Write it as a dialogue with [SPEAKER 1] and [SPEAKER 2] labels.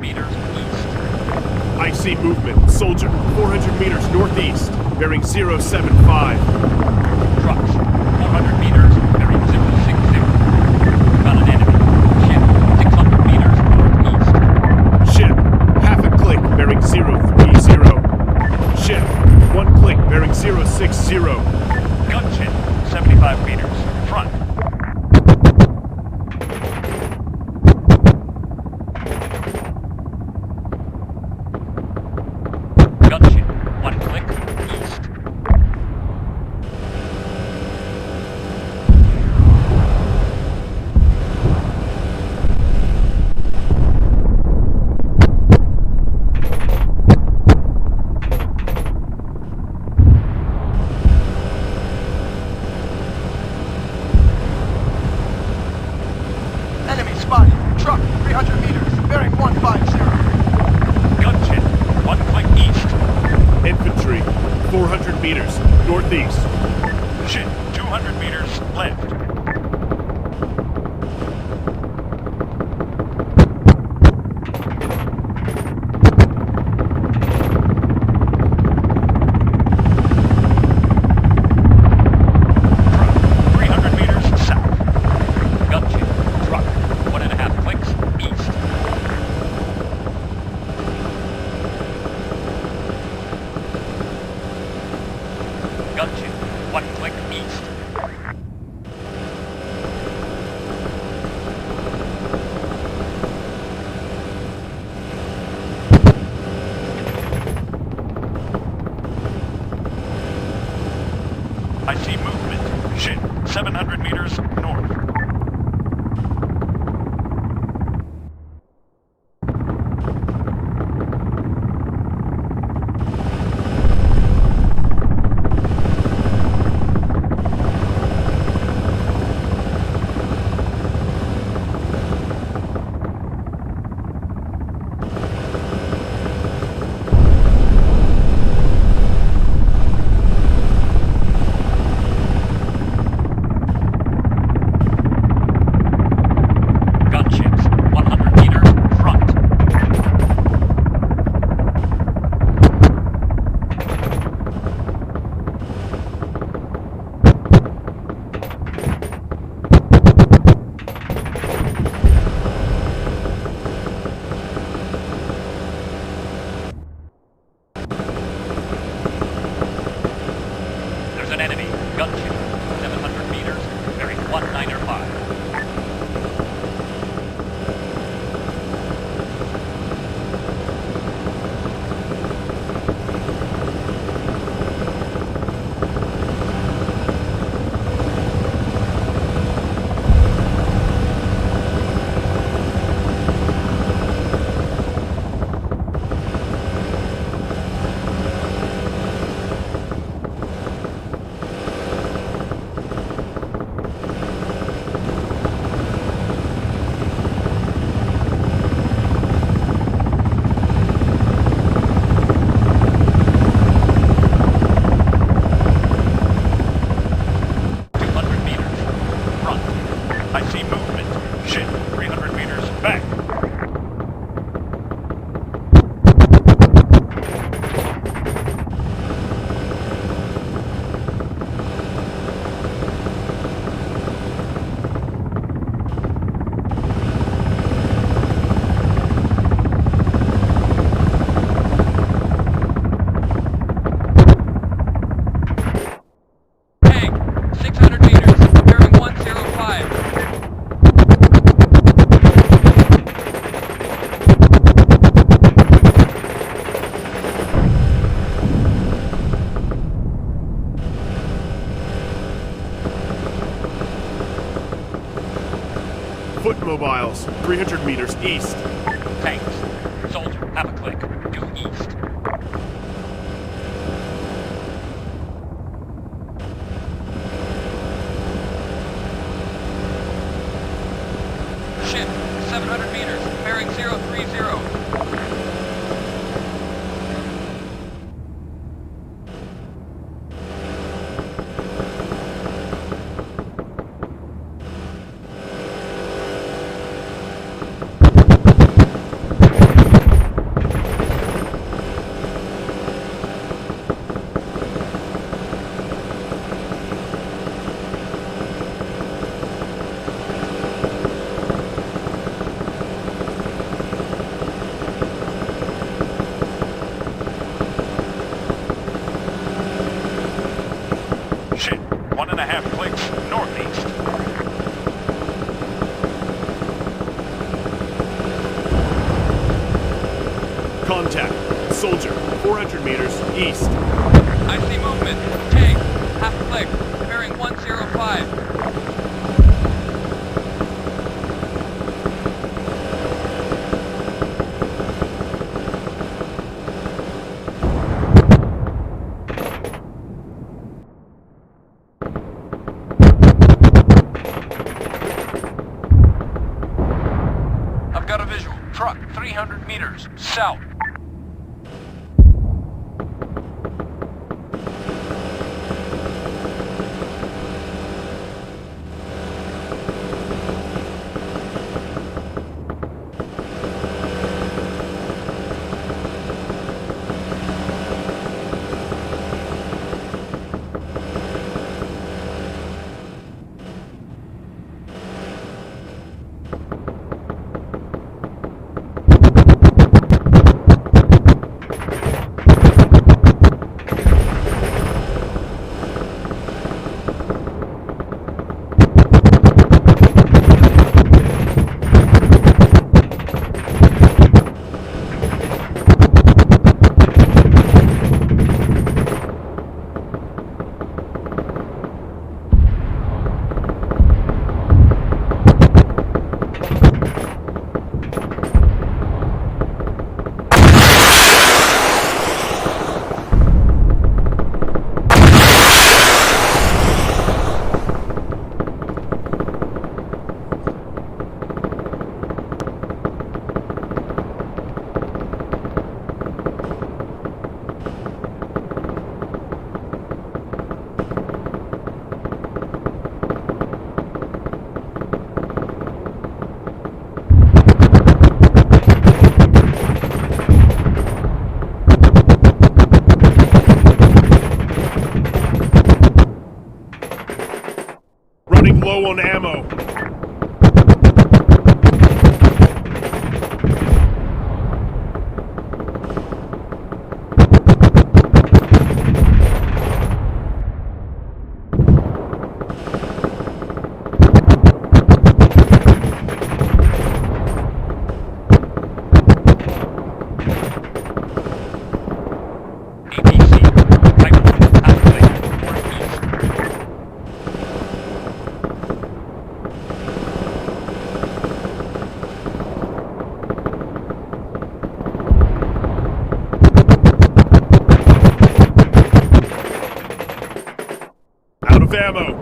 [SPEAKER 1] meters east.
[SPEAKER 2] I see movement. Soldier, 400 meters northeast, bearing 075.
[SPEAKER 1] Trucks, 400 meters, bearing 060. Got an enemy. Ship, 600 meters northeast.
[SPEAKER 2] Ship, half a click, bearing 030. Ship, 1 click, bearing 060.
[SPEAKER 1] Gunship, 75 meters, front. Gunship, 1 click, east.
[SPEAKER 3] Enemy spotted. Truck, 300 meters, bearing 150.
[SPEAKER 1] Gunship, 1 click east.
[SPEAKER 2] Infantry, 400 meters northeast.
[SPEAKER 1] Ship, 200 meters left. Truck, 300 meters south. Gunship, truck, 1.5 clicks east. Gunship, 1 click east. I see movement. Ship, 700 meters north. Gunships, 100 meters front. There's an enemy. Gunship, 700 meters, bearing 195. I see movement. Ship, 300 meters back. Tank, 600 meters, bearing 105.
[SPEAKER 2] Foot mobiles, 300 meters east.
[SPEAKER 1] Tanks. Soldier, have a click. Due east. Ship, 700 meters, bearing 030. 1.5 clicks northeast.
[SPEAKER 2] Contact. Soldier, 400 meters east.
[SPEAKER 4] I see movement. Tank, half a click, bearing 105.
[SPEAKER 3] I've got a visual. Truck, 300 meters south.
[SPEAKER 2] Running low on ammo. Out of ammo.